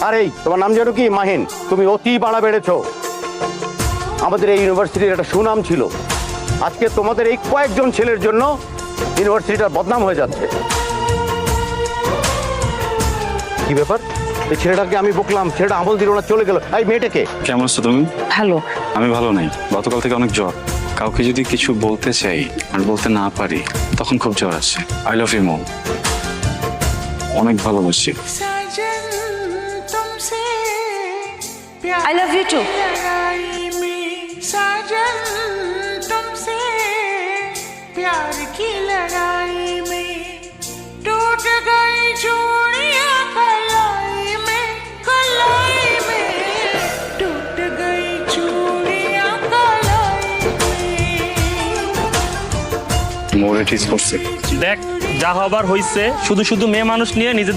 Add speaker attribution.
Speaker 1: আর এই তোমার নাম যেন কি? মাহিন। তুমি অতি বাড়া বেড়েছো। আমাদের এই ইউনিভার্সিটির একটা সুনাম ছিল, আজকে তোমাদের এই কয়েকজন ছেলের জন্য ইউনিভার্সিটিটার বদনাম হয়ে যাচ্ছে। কি ব্যাপার? এই ছেলেটাকে আমি বকলাম, ছেলেটা আমল দিল না, চলে গেল। এই মেয়েটাকে।
Speaker 2: কেমন আছো তুমি?
Speaker 3: ভালো।
Speaker 2: আমি ভালো নাই, গতকাল থেকে অনেক জ্বর। কাউকে যদি কিছু বলতে চাই আর বলতে না পারি তখন খুব জ্বর আসে। আই লাভ ইউ মম, অনেক ভালোবাসি।
Speaker 3: I love you too.
Speaker 4: प्यार की लड़ाई में टूट गई चूड़ियां कलाई में टूट गई चूड़ियां कलाई में।
Speaker 2: মোরে ঠিক করছে।
Speaker 5: দেখ, যা হবার হইছে। শুধু শুধু মেয়ে মানুষ নিয়ে নিজেদের